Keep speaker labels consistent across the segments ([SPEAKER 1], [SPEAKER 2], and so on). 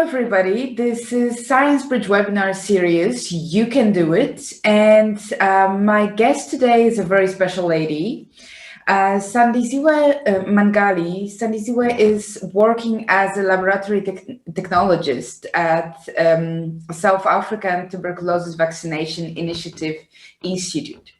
[SPEAKER 1] everybody. This is Science Bridge webinar series. You can do it. And my guest today is a very special lady, Sandisiwe Mangali. Sandisiwe is working as a laboratory technologist at South African Tuberculosis Vaccination Initiative Institute.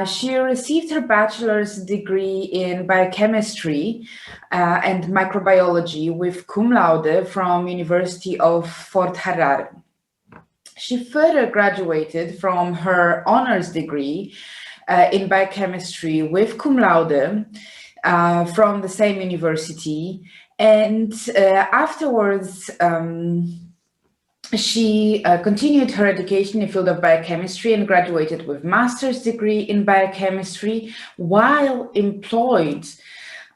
[SPEAKER 1] She received her bachelor's degree in biochemistry and microbiology with cum laude from University of Fort Hare. She further graduated from her honors degree in biochemistry with cum laude from the same university, and afterwards she continued her education in the field of biochemistry and graduated with master's degree in biochemistry while employed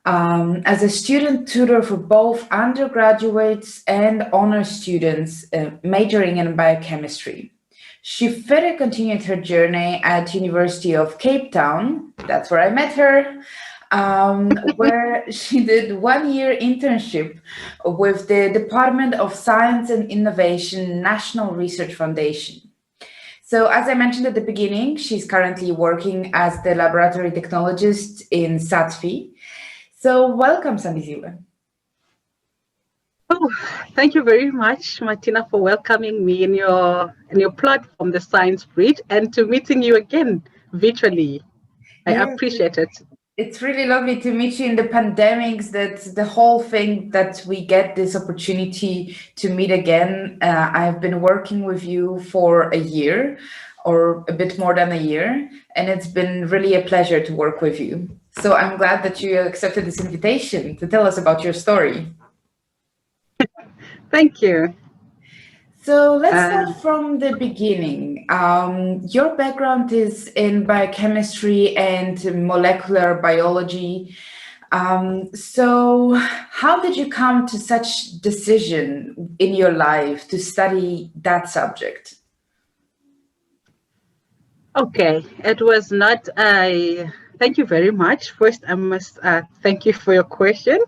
[SPEAKER 1] as a student tutor for both undergraduates and honor students majoring in biochemistry. She further continued her journey at University of Cape Town, that's where I met her, where she did 1 year internship with the Department of Science and Innovation National Research Foundation. So as I mentioned at the beginning, she's currently working as the Laboratory Technologist in SATFI. So welcome, Sandisiwe.
[SPEAKER 2] Oh, thank you very much, Martina, for welcoming me in your platform, the Science Bridge, and to meeting you again virtually. I appreciate it.
[SPEAKER 1] It's really lovely to meet you in the pandemics, that the whole thing that we get this opportunity to meet again. I've been working with you for a year or a bit more than a year, and it's been really a pleasure to work with you. So I'm glad that you accepted this invitation to tell us about your story.
[SPEAKER 2] Thank you.
[SPEAKER 1] So let's start from the beginning. Your background is in biochemistry and molecular biology. So how did you come to such decision in your life to study that subject?
[SPEAKER 2] Okay, it was not thank you very much. First, I must thank you for your question.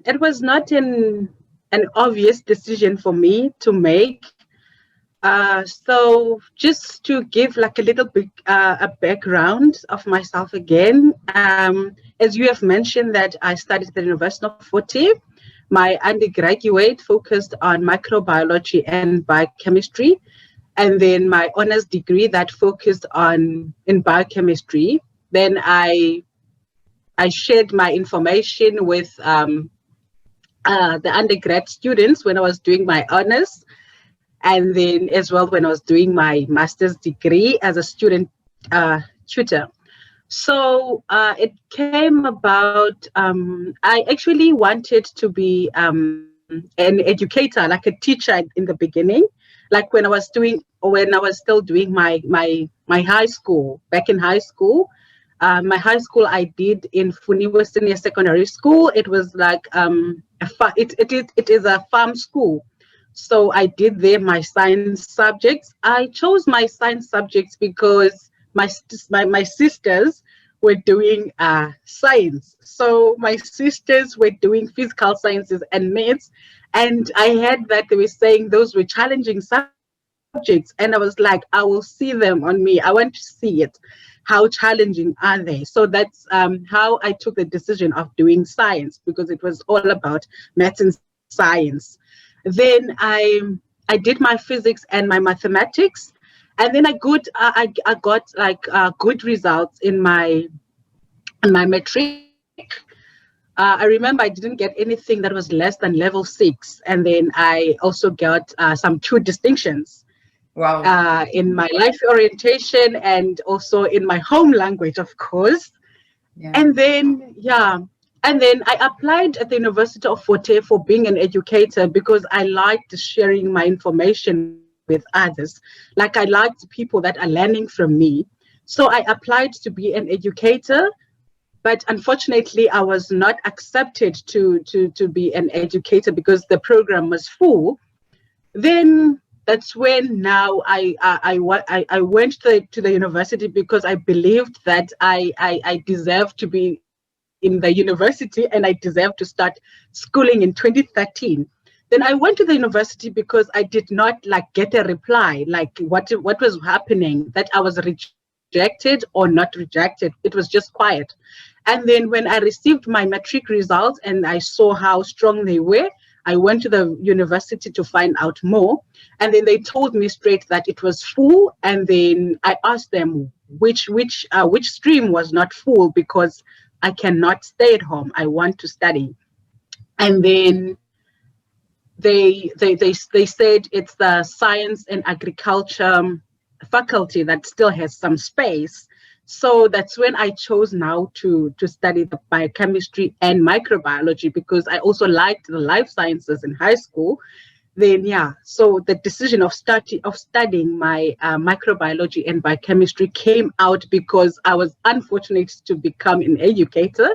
[SPEAKER 2] It was not an obvious decision for me to make. So just to give like a little bit a background of myself again, as you have mentioned that I studied at the University of Fort Hare. My undergraduate focused on microbiology and biochemistry, and then my honors degree that focused in biochemistry. Then I shared my information with the undergrad students when I was doing my honors, and then as well when I was doing my master's degree as a student tutor. So it came about, I actually wanted to be an educator, like a teacher in the beginning, like when I was still doing my high school, back in high school. My high school I did in Funiwe Senior Secondary School. It was like it is a farm school. So I did there my science subjects. I chose my science subjects because my sisters were doing science. So my sisters were doing physical sciences and maths, and I heard that they were saying those were challenging subjects, and I was like, I will see them on me. I want to see it. How challenging are they? So that's how I took the decision of doing science, because it was all about maths and science. Then I did my physics and my mathematics, and then I got like good results in my matric. I remember I didn't get anything that was less than level 6, and then I also got some 2 distinctions.
[SPEAKER 1] Wow.
[SPEAKER 2] In my life orientation and also in my home language, of course. Yeah. And then I applied at the University of Fort Hare for being an educator, because I liked sharing my information with others. Like I liked people that are learning from me. So I applied to be an educator, but unfortunately I was not accepted to be an educator because the program was full. Then that's when now I went to the university, because I believed that I deserved to be in the university and I deserve to start schooling in 2013. Then I went to the university because I did not like get a reply, like what was happening, that I was rejected or not rejected. It was just quiet. And then when I received my matric results and I saw how strong they were, I went to the university to find out more. And then they told me straight that it was full. And then I asked them which stream was not full, because I cannot stay at home. I want to study. And then they said it's the science and agriculture faculty that still has some space. So that's when I chose now to study the biochemistry and microbiology, because I also liked the life sciences in high school. Then so the decision of studying my microbiology and biochemistry came out because I was unfortunate to become an educator.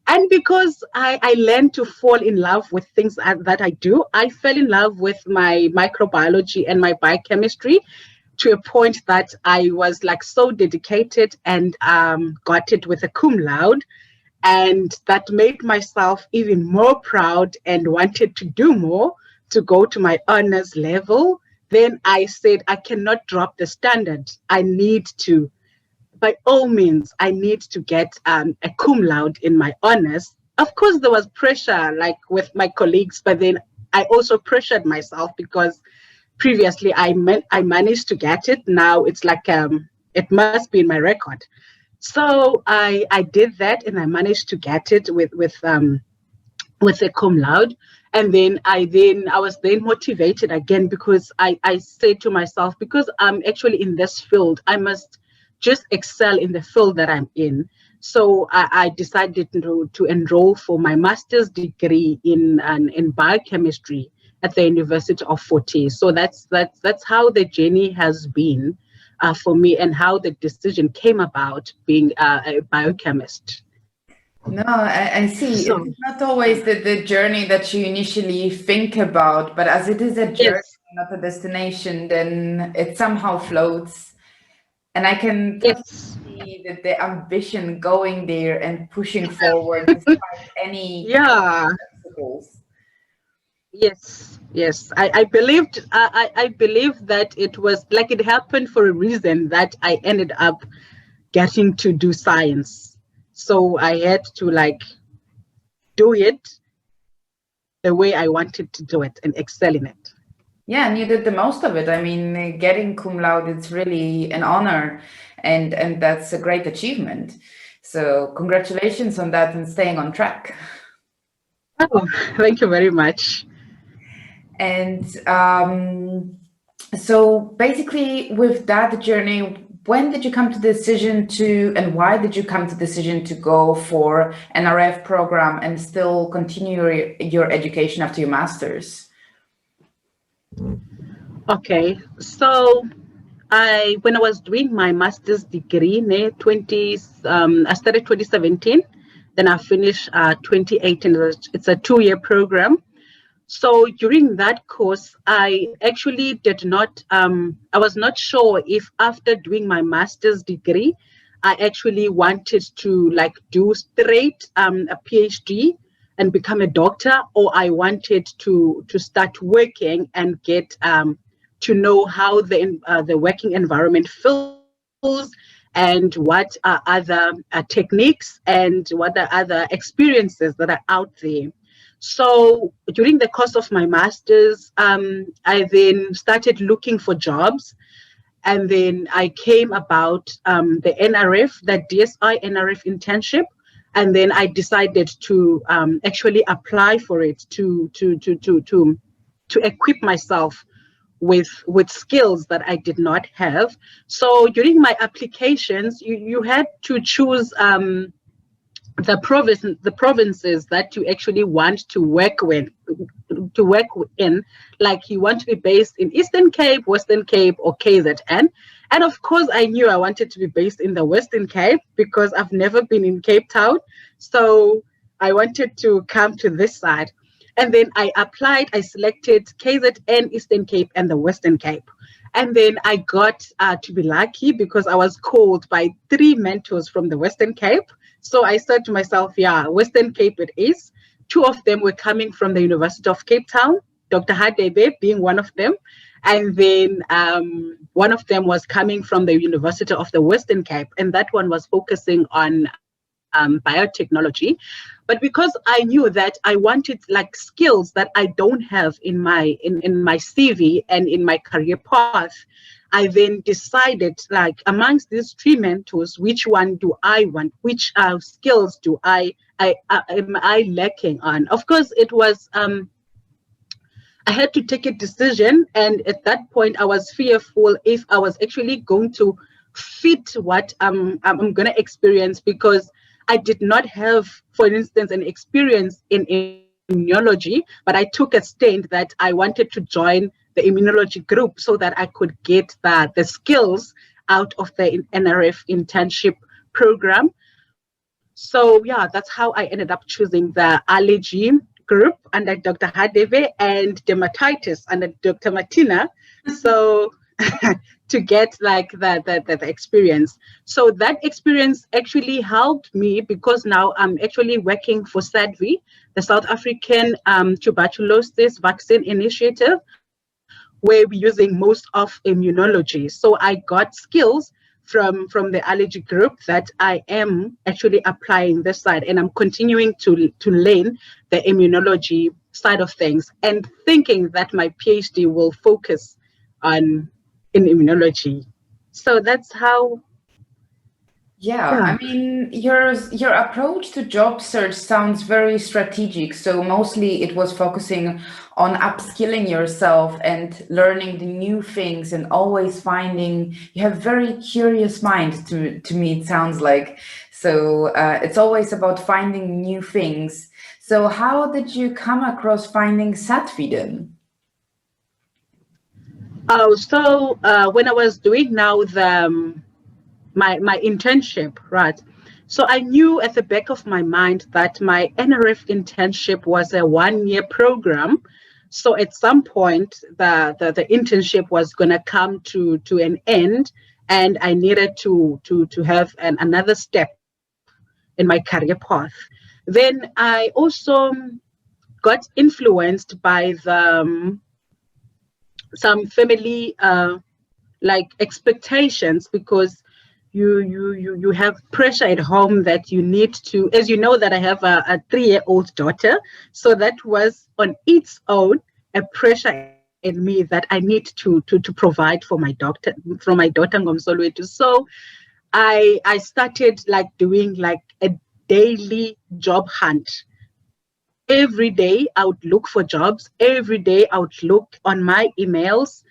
[SPEAKER 2] And because I learned to fall in love with things that I do, I fell in love with my microbiology and my biochemistry to a point that I was like so dedicated and got it with a cum laude. And that made myself even more proud and wanted to do more, to go to my honors level. Then I said, I cannot drop the standard. I need to, by all means, I need to get a cum laude in my honors. Of course, there was pressure like with my colleagues, but then I also pressured myself because previously I managed to get it. Now it's like it must be in my record. So I did that and I managed to get it with a cum laude. And then I was then motivated again, because I said to myself, because I'm actually in this field, I must just excel in the field that I'm in. So I decided to enroll for my master's degree in biochemistry at the University of Fort Hare. So that's how the journey has been for me, and how the decision came about being a biochemist.
[SPEAKER 1] No, I see.
[SPEAKER 2] So,
[SPEAKER 1] It's not always the journey that you initially think about, but as it is a journey,
[SPEAKER 2] yes,
[SPEAKER 1] not a destination, then it somehow floats. And I can totally
[SPEAKER 2] yes,
[SPEAKER 1] see that the ambition going there and pushing forward despite any kind
[SPEAKER 2] yeah,
[SPEAKER 1] of obstacles.
[SPEAKER 2] yes. I believed I believe that it was like it happened for a reason that I ended up getting to do science. So I had to like do it the way I wanted to do it and excel in it.
[SPEAKER 1] Yeah, and you did the most of it. I mean, getting cum laude, it's really an honor, and that's a great achievement. So congratulations on that and staying on track.
[SPEAKER 2] Oh, thank you very much.
[SPEAKER 1] And so basically with that journey, when did you come to the decision to, and why did you come to the decision to go for NRF program and still continue your education after your master's?
[SPEAKER 2] Okay, so when I was doing my master's degree in I started 2017, then I finished 2018. It's a 2-year program. So during that course, I actually did not, I was not sure if after doing my master's degree, I actually wanted to like do straight a PhD and become a doctor, or I wanted to start working and get to know how the working environment feels, and what are other techniques and what are other experiences that are out there. So during the course of my master's, I then started looking for jobs. And then I came about the NRF, the DSI NRF internship. And then I decided to actually apply for it to equip myself with skills that I did not have. So during my applications, you had to choose the provinces that you actually want to work in, like you want to be based in Eastern Cape, Western Cape, or KZN. And of course I knew I wanted to be based in the Western Cape because I've never been in Cape Town, so I wanted to come to this side. And then I applied, I selected KZN, Eastern Cape, and the Western Cape. And then I got to be lucky because I was called by 3 mentors from the Western Cape. So I said to myself, yeah, Western Cape it is. 2 of them were coming from the University of Cape Town, Dr. Hadebe being one of them. And then one of them was coming from the University of the Western Cape. And that one was focusing on biotechnology. But because I knew that I wanted like skills that I don't have in my CV and in my career path, I then decided, like, amongst these 3 mentors, which one do I want? Which skills do am I lacking on? Of course, it was I had to take a decision, and at that point, I was fearful if I was actually going to fit what I'm going to experience, because I did not have, for instance, an experience in immunology, but I took a stand that I wanted to join the immunology group so that I could get the skills out of the NRF internship program. So yeah, that's how I ended up choosing the allergy group under Dr. Hadebe and dermatitis under Dr. Martina. So to get like the experience. So that experience actually helped me, because now I'm actually working for SADV, the South African Tuberculosis Vaccine Initiative, where we're using most of immunology. So I got skills from the allergy group that I am actually applying this side, and I'm continuing to learn the immunology side of things, and thinking that my PhD will focus in immunology. So that's how.
[SPEAKER 1] Yeah, I mean, your approach to job search sounds very strategic. So mostly it was focusing on upskilling yourself and learning the new things, and always finding, you have very curious mind to me, it sounds like. So it's always about finding new things. So how did you come across finding Satvi then?
[SPEAKER 2] Oh, so when I was doing now my internship, right? So I knew at the back of my mind that my NRF internship was a 1-year program. So at some point, the internship was going to come to an end, and I needed to have another step in my career path. Then I also got influenced by some family like expectations, because you have pressure at home that you need to, as you know, that I have a 3-year-old daughter, so that was on its own a pressure in me that I need to provide for my daughter Ngomsolwetu. So I started like doing like a daily job hunt. Every day I would look for jobs. Every day I would look on my emails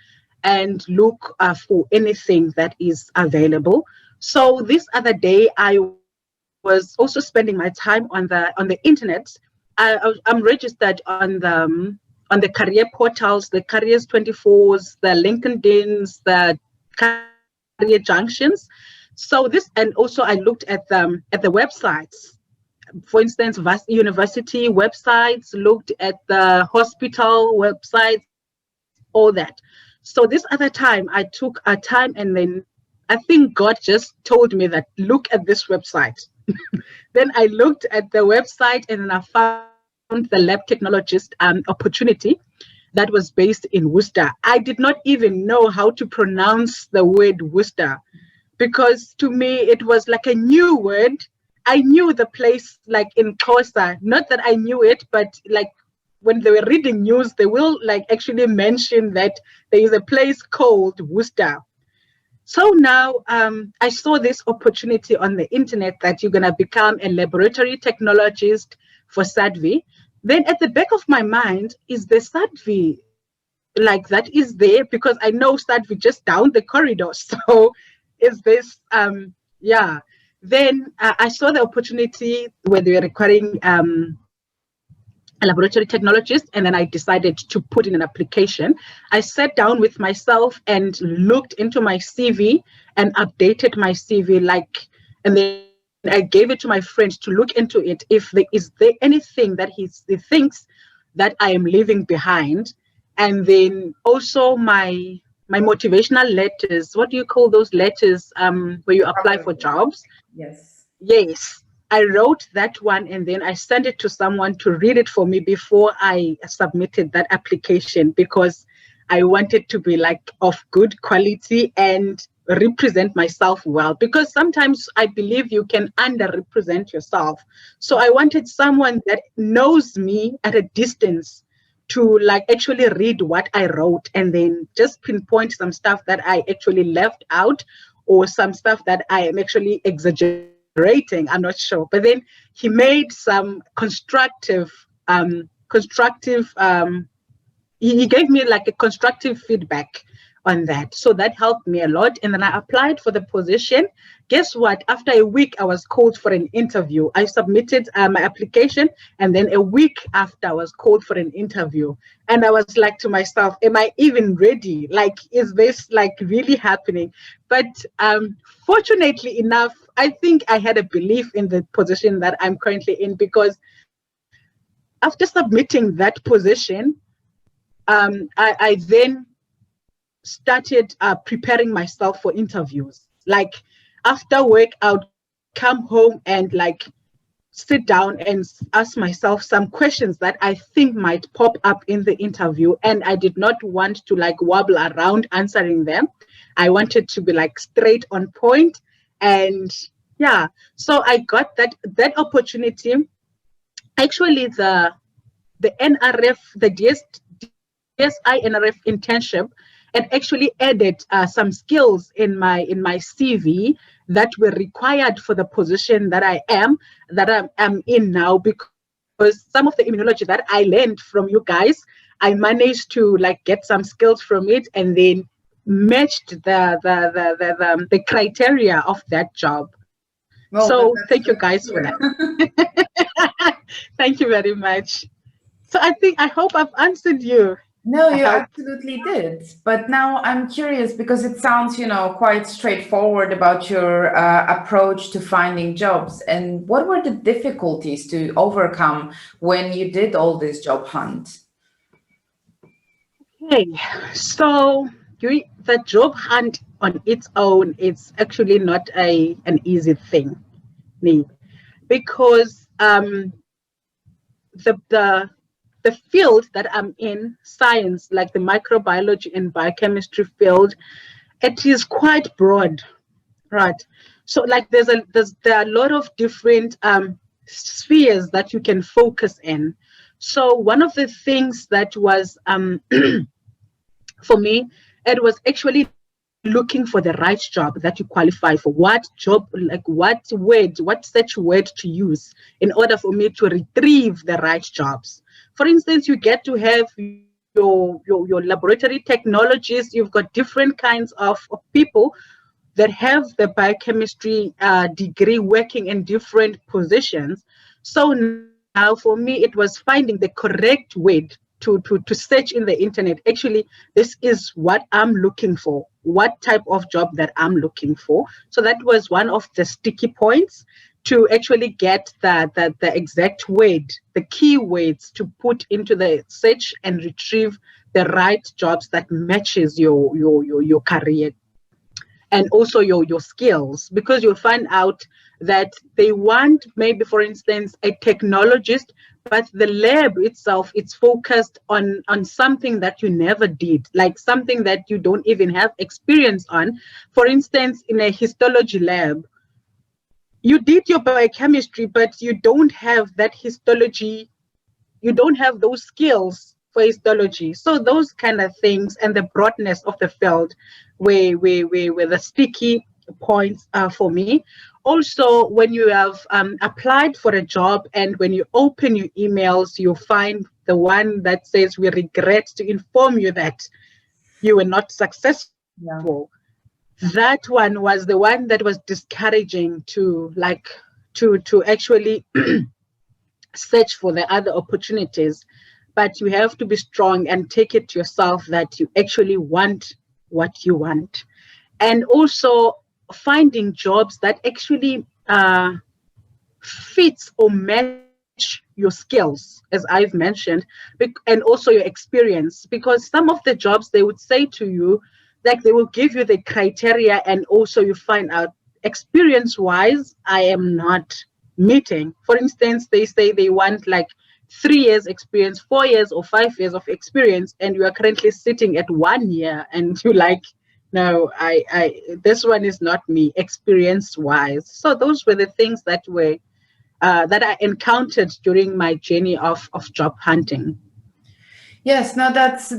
[SPEAKER 2] and look for anything that is available. So this other day, I was also spending my time on the internet. I'm registered on the career portals, the Careers 24s, the LinkedIn's, the Career Junctions. So this, and also I looked at the websites. For instance, university websites, looked at the hospital websites, all that. So this other time, I took a time, and then I think God just told me that, look at this website. Then I looked at the website, and then I found the lab technologist opportunity that was based in Worcester. I did not even know how to pronounce the word Worcester, because to me it was like a new word. I knew the place like in Xhosa, not that I knew it, but like when they were reading news, they will like actually mention that there is a place called Worcester. So now I saw this opportunity on the internet that you're going to become a laboratory technologist for SADV. Then at the back of my mind is the SADV, like that is there, because I know SADV just down the corridor. So is this, yeah. Then I saw the opportunity where they were requiring a laboratory technologist, and then I decided to put in an application. I sat down with myself and looked into my CV and updated my CV, like, and then I gave it to my friend to look into it. If there is anything that he thinks that I am leaving behind, and then also my my motivational letters. What do you call those letters where you apply for jobs?
[SPEAKER 1] Yes.
[SPEAKER 2] Yes, I wrote that one and then I sent it to someone to read it for me before I submitted that application, because I wanted to be like of good quality and represent myself well, because sometimes I believe you can underrepresent yourself. So I wanted someone that knows me at a distance to like actually read what I wrote and then just pinpoint some stuff that I actually left out, or some stuff that I am actually exaggerating. I'm not sure. But then he made some he gave me like a constructive feedback on that. So that helped me a lot. And then I applied for the position. Guess what? After a week, I was called for an interview. I submitted my application, and then a week after, I was called for an interview. And I was like to myself, am I even ready? Like, is this like really happening? But fortunately enough, I think I had a belief in the position that I'm currently in, because after submitting that position, I then started preparing myself for interviews. Like after work, I would come home and like sit down and ask myself some questions that I think might pop up in the interview. And I did not want to like wobble around answering them. I wanted to be like straight on point. And yeah, so I got that opportunity. Actually, the NRF, the DSI NRF internship, and actually added some skills in my CV that were required for the position that I'm in now, because some of the immunology that I learned from you guys, I managed to like get some skills from it and then matched the criteria of that job.
[SPEAKER 1] Well,
[SPEAKER 2] So
[SPEAKER 1] that's
[SPEAKER 2] thank you
[SPEAKER 1] good
[SPEAKER 2] guys
[SPEAKER 1] to
[SPEAKER 2] for
[SPEAKER 1] hear.
[SPEAKER 2] that. Thank you very much. So I hope I've answered you.
[SPEAKER 1] No,
[SPEAKER 2] I
[SPEAKER 1] you
[SPEAKER 2] hope.
[SPEAKER 1] absolutely did. But now I'm curious because it sounds, quite straightforward about your approach to finding jobs. And what were the difficulties to overcome when you did all this job hunt?
[SPEAKER 2] Okay, so the job hunt on its own, it's actually not an easy thing, me, because the field that I'm in, science, like the microbiology and biochemistry field, it is quite broad, right? So like there are a lot of different spheres that you can focus in. So one of the things that was for me, it was actually looking for the right job that you qualify for. What job, like what search word to use in order for me to retrieve the right jobs. For instance, you get to have your laboratory technologists. You've got different kinds of people that have the biochemistry degree working in different positions. So now for me, it was finding the correct way to search in the internet. Actually, this is what I'm looking for, what type of job that I'm looking for. So that was one of the sticky points, to actually get the exact word, the key words to put into the search and retrieve the right jobs that matches your career and also your skills, because you'll find out that they want, maybe for instance, a technologist, but the lab itself, it's focused on something that you never did, like something that you don't even have experience on. For instance, in a histology lab, you did your biochemistry, but you don't have that histology, you don't have those skills for histology. So those kind of things and the broadness of the field were the sticky points for me. Also, when you have applied for a job and when you open your emails, you find the one that says, "We regret to inform you that you were not successful."
[SPEAKER 1] Yeah.
[SPEAKER 2] That one was the one that was discouraging to actually search for the other opportunities. But you have to be strong and take it to yourself that you actually want what you want. And also finding jobs that actually fits or match your skills, as I've mentioned, and also your experience. Because some of the jobs, they would say to you like they will give you the criteria, and also you find out experience-wise, I am not meeting. For instance, they say they want like 3 years experience, 4 years or 5 years of experience, and you are currently sitting at 1 year, and you're like, no, this one is not me experience-wise. So those were the things that were that I encountered during my journey of job hunting.
[SPEAKER 1] Yes, no, that's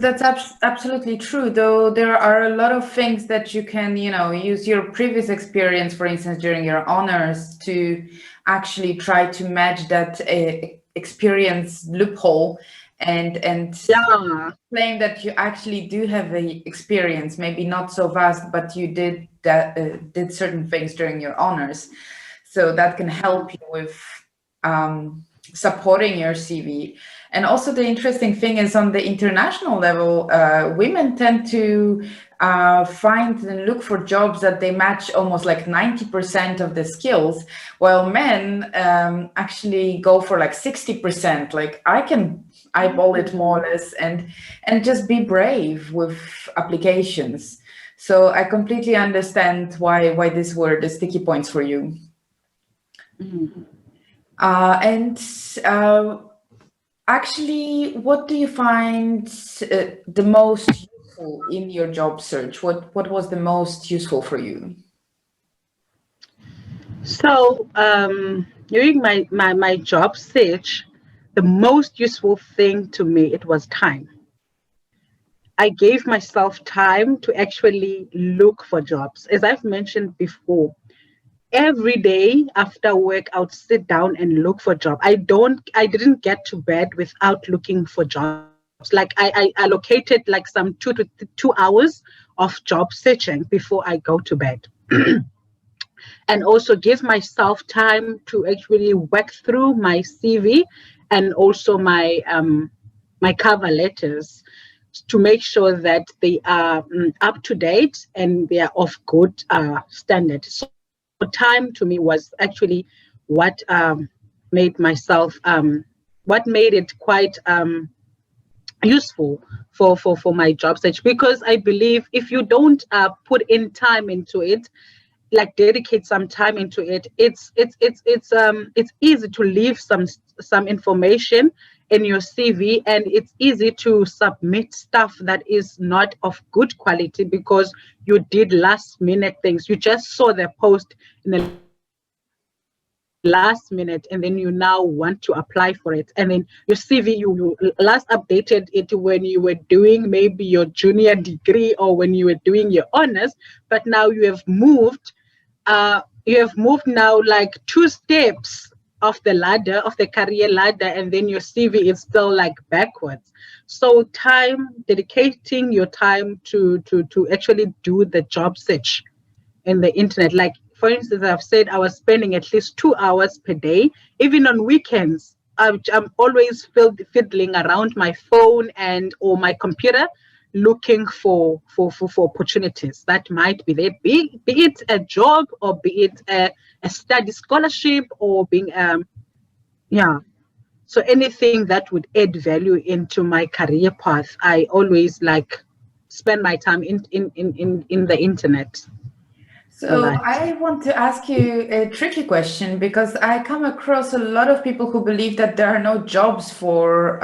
[SPEAKER 1] absolutely true. Though there are a lot of things that you can, use your previous experience, for instance, during your honors, to actually try to match that experience loophole, and
[SPEAKER 2] Yeah.
[SPEAKER 1] claim that you actually do have a experience, maybe not so vast, but you did certain things during your honors, so that can help you with supporting your CV. And also the interesting thing is, on the international level, women tend to find and look for jobs that they match almost like 90% of the skills, while men actually go for like 60%. Like, I can eyeball it more or less, and just be brave with applications. So I completely understand why these were the sticky points for you.
[SPEAKER 2] Mm-hmm.
[SPEAKER 1] And actually, what do you find the most useful in your job search? What was the most useful for you?
[SPEAKER 2] So during my job search, the most useful thing to me, it was time. I gave myself time to actually look for jobs. As I've mentioned before, every day after work, I would sit down and look for job. I didn't get to bed without looking for jobs. Like I allocated like some 2 hours of job searching before I go to bed. And also give myself time to actually work through my CV and also my cover letters to make sure that they are up to date and they are of good standard. So time to me was actually what what made it quite useful for my job search, because I believe if you don't put in time into it, like dedicate some time into it, it's easy to leave some information in your CV, and it's easy to submit stuff that is not of good quality because you did last minute things. You just saw the post in the last minute, and then you now want to apply for it, and then your CV, you last updated it when you were doing maybe your junior degree or when you were doing your honors, but now you have moved now like 2 steps of the ladder, of the career ladder, and then your CV is still like backwards. So dedicating your time to actually do the job search in the internet. Like, for instance, I've said I was spending at least 2 hours per day, even on weekends. I'm always fiddling around my phone and or my computer, looking for opportunities that might be there, be it a job or be it a study scholarship or being yeah. So anything that would add value into my career path, I always like spend my time in the internet a
[SPEAKER 1] So
[SPEAKER 2] lot.
[SPEAKER 1] I want to ask you a tricky question, because I come across a lot of people who believe that there are no jobs for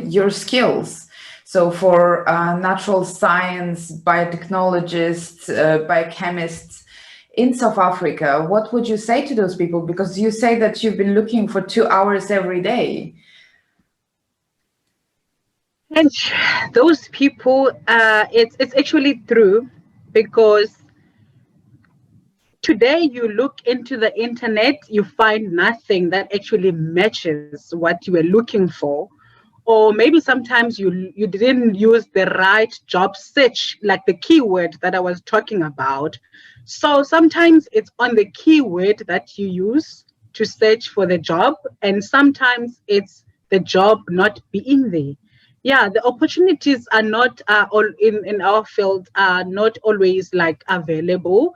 [SPEAKER 1] your skills. So for natural science, biotechnologists, biochemists in South Africa, what would you say to those people? Because you say that you've been looking for 2 hours every day.
[SPEAKER 2] And those people, it's actually true, because today you look into the internet, you find nothing that actually matches what you were looking for, or maybe sometimes you didn't use the right job search, like the keyword that I was talking about. So sometimes it's on the keyword that you use to search for the job, and sometimes it's the job not being there. Yeah, the opportunities are not all in our field are not always like available,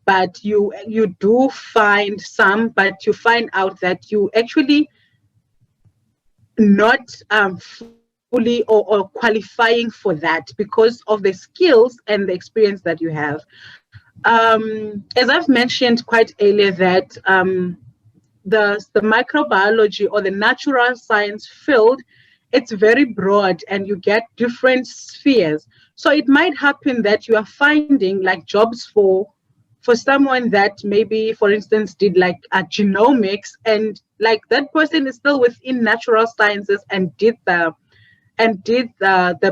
[SPEAKER 2] but you do find some, but you find out that you actually not fully or qualifying for that because of the skills and the experience that you have. As I've mentioned quite earlier, that the microbiology or the natural science field, it's very broad and you get different spheres. So it might happen that you are finding like jobs for someone that maybe, for instance, did like a genomics, and like that person is still within natural sciences and did the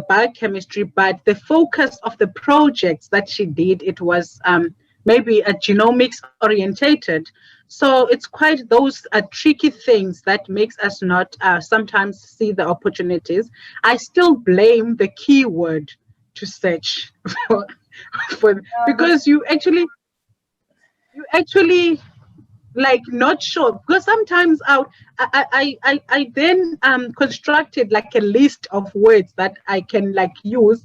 [SPEAKER 2] biochemistry, but the focus of the projects that she did, it was maybe a genomics orientated. So it's quite those tricky things that makes us not sometimes see the opportunities. I still blame the keyword to search for because you actually like not sure, because sometimes I then constructed like a list of words that I can like use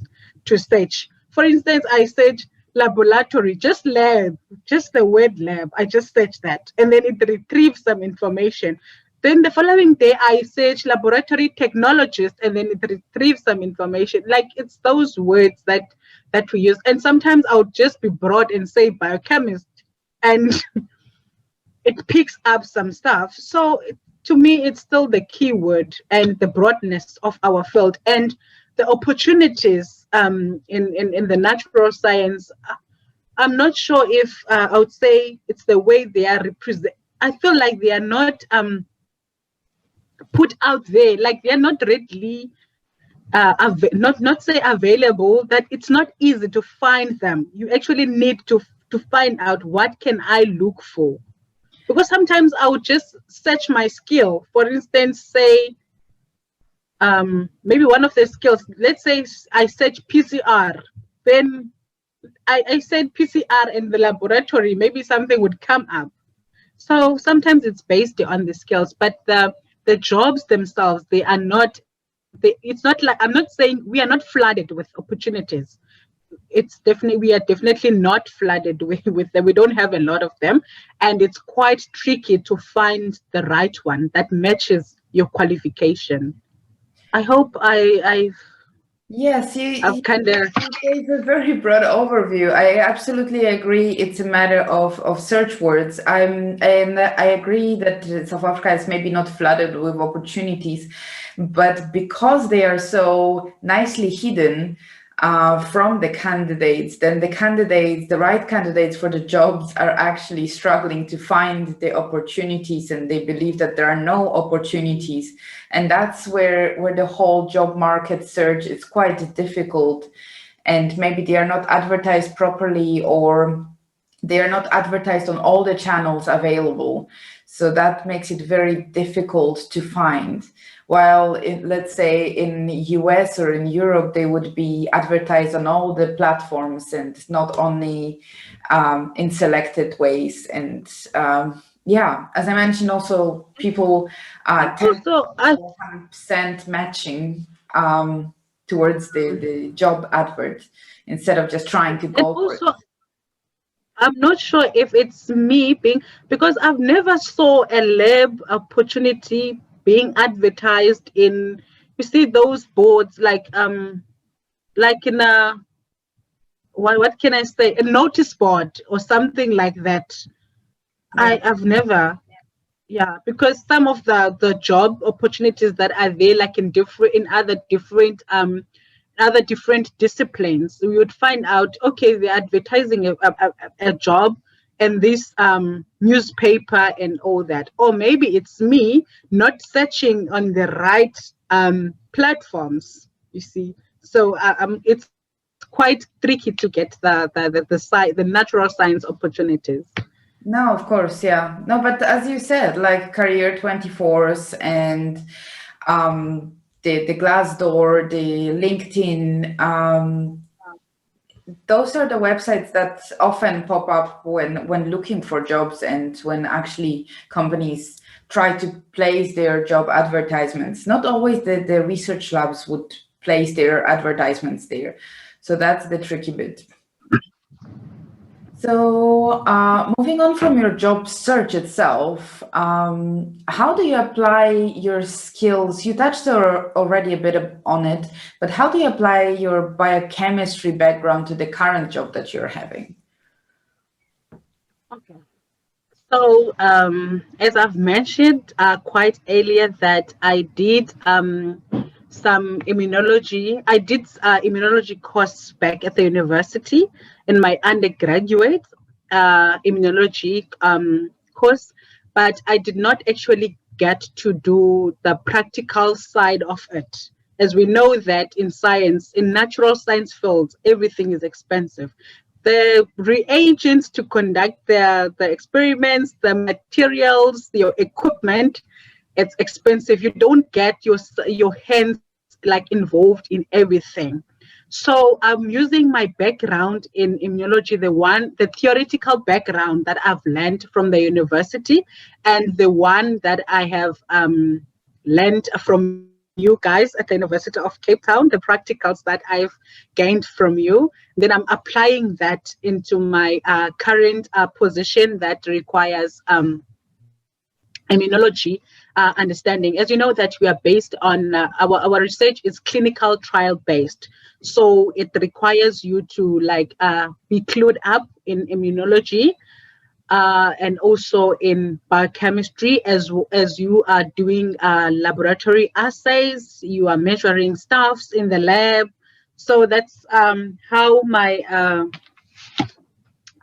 [SPEAKER 2] to search. For instance, I search laboratory, just lab, just the word lab. I just search that, and then it retrieves some information. Then the following day, I search laboratory technologist, and then it retrieves some information. Like it's those words that we use, and sometimes I'll just be broad and say biochemist, and it picks up some stuff. So to me, it's still the keyword and the broadness of our field and the opportunities in the natural science. I'm not sure if I would say it's the way they are represented. I feel like they are not put out there, like they are not readily, not say available, that it's not easy to find them. You actually need to find out what can I look for. Because sometimes I would just search my skill. For instance, say, maybe one of the skills, let's say I search PCR, then I said PCR in the laboratory, maybe something would come up. So sometimes it's based on the skills, but the jobs themselves, it's not like, I'm not saying we are not flooded with opportunities. We are definitely not flooded with them. We don't have a lot of them, and it's quite tricky to find the right one that matches your qualification. I hope
[SPEAKER 1] Yes,
[SPEAKER 2] I've kind of
[SPEAKER 1] you gave a very broad overview. I absolutely agree. It's a matter of search words. And I agree that South Africa is maybe not flooded with opportunities, but because they are so nicely hidden from the candidates, then the right candidates for the jobs are actually struggling to find the opportunities, and they believe that there are no opportunities. And that's where the whole job market search is quite difficult. And maybe they are not advertised properly, or they are not advertised on all the channels available. So that makes it very difficult to find. While let's say in US or in Europe, they would be advertised on all the platforms and not only in selected ways. And yeah, as I mentioned, also people tend
[SPEAKER 2] also,
[SPEAKER 1] to 100% matching towards the job advert instead of just trying to go for it.
[SPEAKER 2] I'm not sure if it's me because I've never saw a lab opportunity being advertised in, you see those boards like in a, what can I say, a notice board or something like that. Yeah. I've never, yeah, because some of the job opportunities that are there, like in other different disciplines, we would find out, okay, they're advertising a job and this newspaper and all that. Or maybe it's me not searching on the right platforms, you see. So it's quite tricky to get the natural science opportunities.
[SPEAKER 1] No, of course, yeah. No, but as you said, like Career 24s and the Glassdoor, the LinkedIn, those are the websites that often pop up when looking for jobs and when actually companies try to place their job advertisements. Not always the research labs would place their advertisements there. So that's the tricky bit. So, moving on from your job search itself, how do you apply your skills? You touched already a bit on it, but how do you apply your biochemistry background to the current job that you're having?
[SPEAKER 2] Okay. So, as I've mentioned quite earlier, that I did some immunology. I did immunology course back at the university in my undergraduate immunology course, but I did not actually get to do the practical side of it. As we know that in science, in natural science fields, everything is expensive. The reagents to conduct the experiments, the materials, your equipment, it's expensive. You don't get your hands like involved in everything. So I'm using my background in immunology, the theoretical background that I've learned from the university, and the one that I have learned from you guys at the University of Cape Town, the practicals that I've gained from you. Then I'm applying that into my current position that requires immunology understanding. As you know, that we are based on our research is clinical trial based, so it requires you to be clued up in immunology and also in biochemistry, as you are doing laboratory assays, you are measuring stuffs in the lab. So that's how my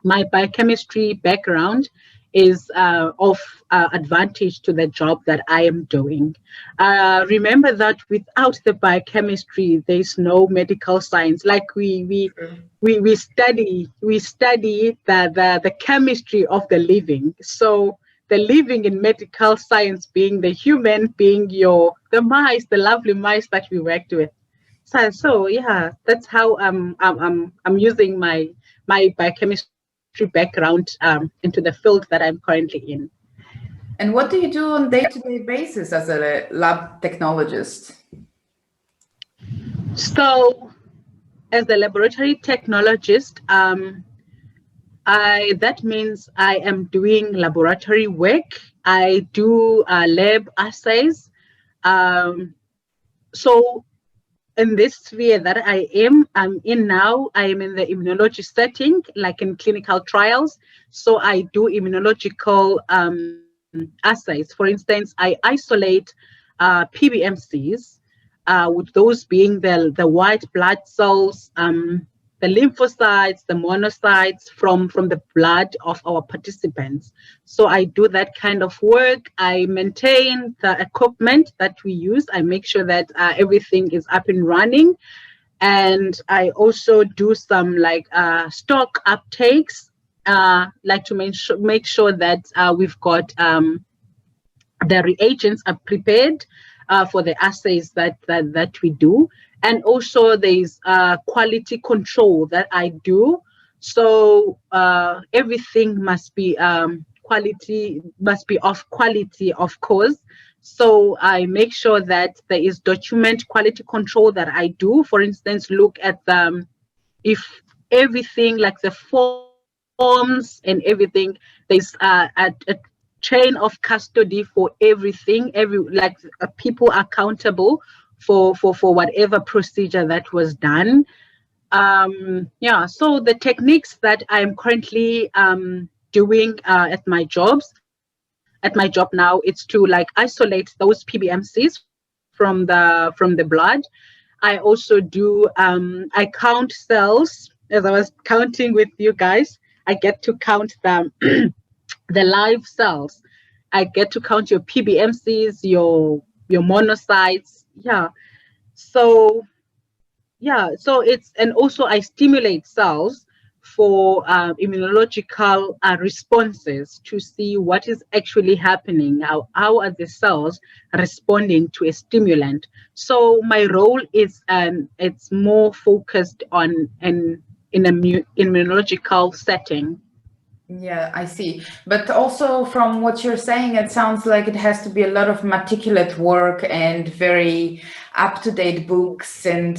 [SPEAKER 2] biochemistry background is of advantage to the job that I am doing. Remember that without the biochemistry, there's no medical science. Like we study the chemistry of the living. So the living in medical science being the human, being the mice, the lovely mice that we worked with. So yeah, that's how I'm using my biochemistry background into the field that I'm currently in.
[SPEAKER 1] And what do you do on day-to-day basis as a lab technologist?
[SPEAKER 2] So, as a laboratory technologist, that means I am doing laboratory work. I do lab assays. So in this sphere that I'm in now, I am in the immunology setting, like in clinical trials. So I do immunological assays. For instance, I isolate PBMCs, with those being the white blood cells, the lymphocytes, the monocytes from the blood of our participants. So I do that kind of work. I maintain the equipment that we use. I make sure that everything is up and running. And I also do some stock uptakes, like to make sure that we've got the reagents are prepared for the assays that we do. And also there's quality control that I do. So everything must be of quality, of course. So I make sure that there is document quality control that I do. For instance, look at if everything like the forms and everything, there's a chain of custody for everything. People accountable for whatever procedure that was done. So the techniques that I'm currently doing at my job now, it's to isolate those PBMCs from the blood. I also do I count cells. As I was counting with you guys, I get to count them the live cells. I get to count your PBMCs, your monocytes. So it's, and also I stimulate cells for immunological responses to see what is actually happening. How are the cells responding to a stimulant? So my role is it's more focused on in an immunological setting.
[SPEAKER 1] Yeah, I see. But also from what you're saying, it sounds like it has to be a lot of meticulous work and very up-to-date books, and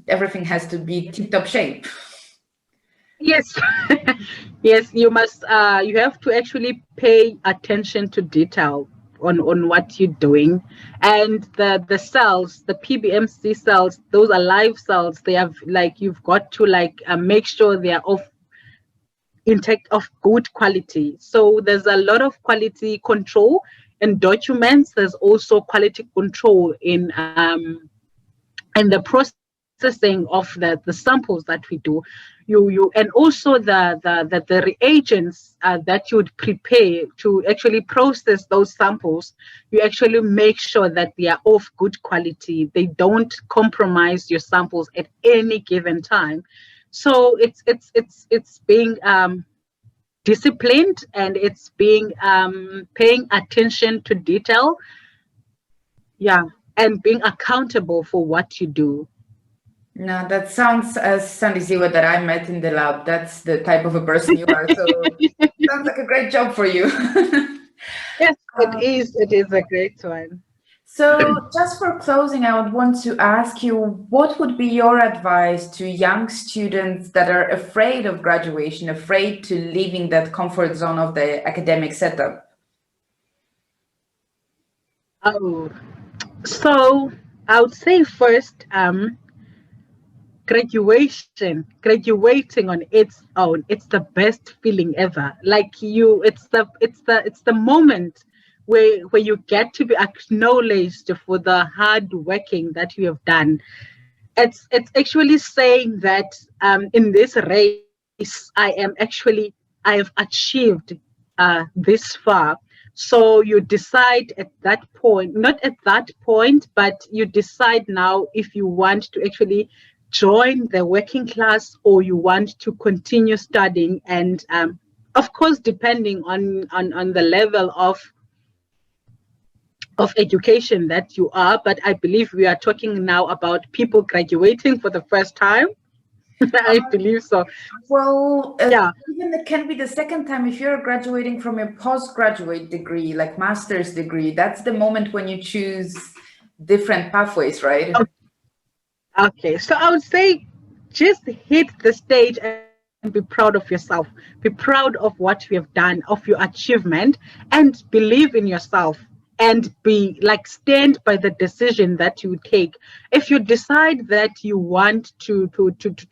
[SPEAKER 1] everything has to be tip-top shape.
[SPEAKER 2] Yes, yes, you must. You have to actually pay attention to detail on what you're doing, and the cells, the PBMC cells, those are live cells. They have like you've got to like make sure they are of intake of good quality. So there's a lot of quality control in documents. There's also quality control in the processing of the samples that we do. You and also the reagents that you would prepare to actually process those samples. You actually make sure that they are of good quality. They don't compromise your samples at any given time. So it's being disciplined, and it's being paying attention to detail, yeah, and being accountable for what you do.
[SPEAKER 1] No, that sounds as Sandisiwe that I met in the lab. That's the type of a person you are. So sounds like a great job for you.
[SPEAKER 2] Yes, it
[SPEAKER 1] Um,
[SPEAKER 2] is. It is a great one.
[SPEAKER 1] So, just for closing, I would want to ask you, what would be your advice to young students that are afraid of graduation, afraid to leaving that comfort zone of the academic setup?
[SPEAKER 2] Oh, so I would say first, graduating on its own, it's the best feeling ever. Like you, it's the moment where you get to be acknowledged for the hard working that you have done. It's actually saying that in this race I have achieved this far. So you decide at that point, not at that point, but you decide now if you want to actually join the working class or you want to continue studying. And of course, depending on the level of education that you are, but I believe we are talking now about people graduating for the first time. I believe so.
[SPEAKER 1] Well,
[SPEAKER 2] Yeah.
[SPEAKER 1] even it can be the second time if you're graduating from a postgraduate degree, like master's degree. That's the moment when you choose different pathways, right?
[SPEAKER 2] Okay. So I would say just hit the stage and be proud of yourself. Be proud of what you have done, of your achievement, and believe in yourself, and be like stand by the decision that you take. If you decide that you want to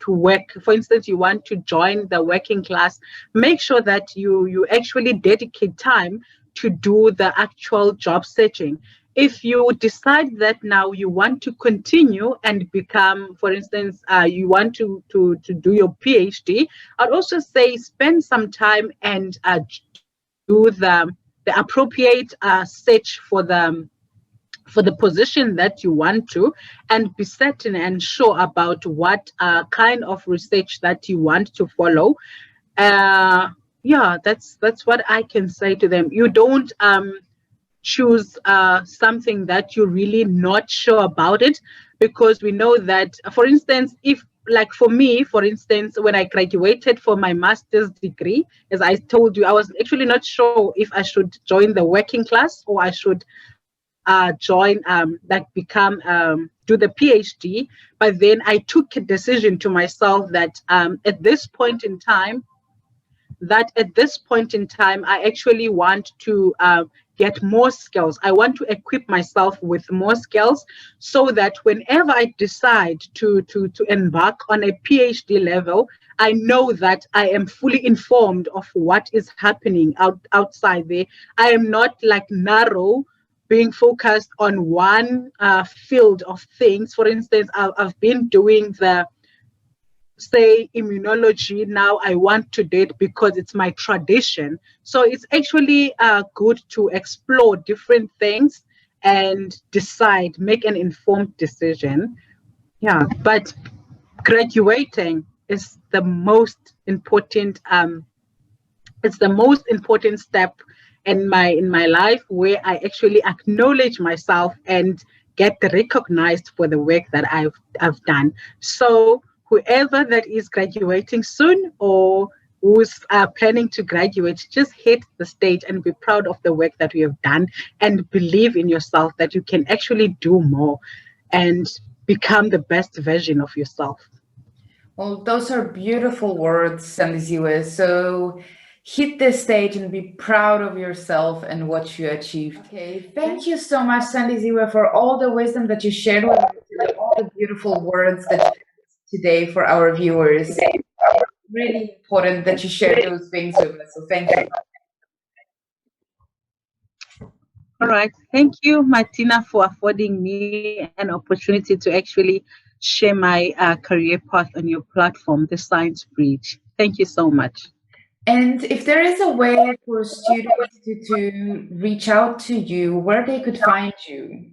[SPEAKER 2] work, for instance, you want to join the working class, make sure that you actually dedicate time to do the actual job searching. If you decide that now you want to continue and become, for instance, you want to do your PhD, I'd also say spend some time and do the appropriate search for the position that you want to, and be certain and sure about what kind of research that you want to follow. uh, yeah, that's what I can say to them. You don't choose something that you're really not sure about it, because we know that, for instance, if like for me, for instance, when I graduated for my master's degree, as I told you, I was actually not sure if I should join the working class or I should join like become do the PhD. But then I took a decision to myself that at this point in time, I actually want to get more skills. I want to equip myself with more skills so that whenever I decide to embark on a PhD level, I know that I am fully informed of what is happening outside there. I am not like narrow, being focused on one field of things. For instance, I've been doing the say immunology. Now I want to do it because it's my tradition. So it's actually good to explore different things and decide, make an informed decision. Yeah, but graduating is the most important it's the most important step in my life, where I actually acknowledge myself and get recognized for the work that I've done. So whoever that is graduating soon, or who's planning to graduate, just hit the stage and be proud of the work that you have done, and believe in yourself that you can actually do more and become the best version of yourself.
[SPEAKER 1] Well, those are beautiful words, Sandisiwe. So hit the stage and be proud of yourself and what you achieved. Okay, thank you so much, Sandisiwe, for all the wisdom that you shared with us today, all the beautiful words that you shared today for our viewers. It's really important that you share those things with us. So thank you.
[SPEAKER 2] All right. Thank you, Martina, for affording me an opportunity to actually share my career path on your platform, the Science Bridge. Thank you so much.
[SPEAKER 1] And if there is a way for students to reach out to you, where they could find you?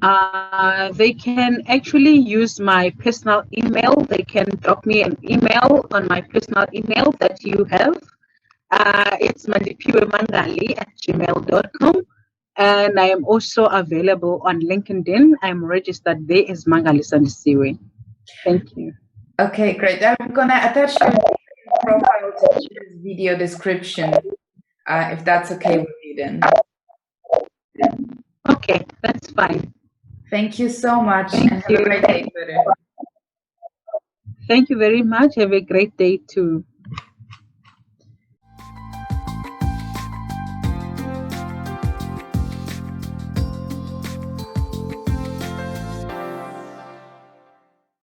[SPEAKER 2] They can actually use my personal email. They can drop me an email on my personal email that you have. It's mandipiwemangali@gmail.com. And I am also available on LinkedIn. I'm registered there as Mangali Sandisiwe. Thank you.
[SPEAKER 1] Okay, great. I'm gonna attach your profile to this video description, if that's okay with you then.
[SPEAKER 2] Okay, that's fine.
[SPEAKER 1] Thank you so much and have a great day, Twitter.
[SPEAKER 2] Thank you very much. Have a great day too.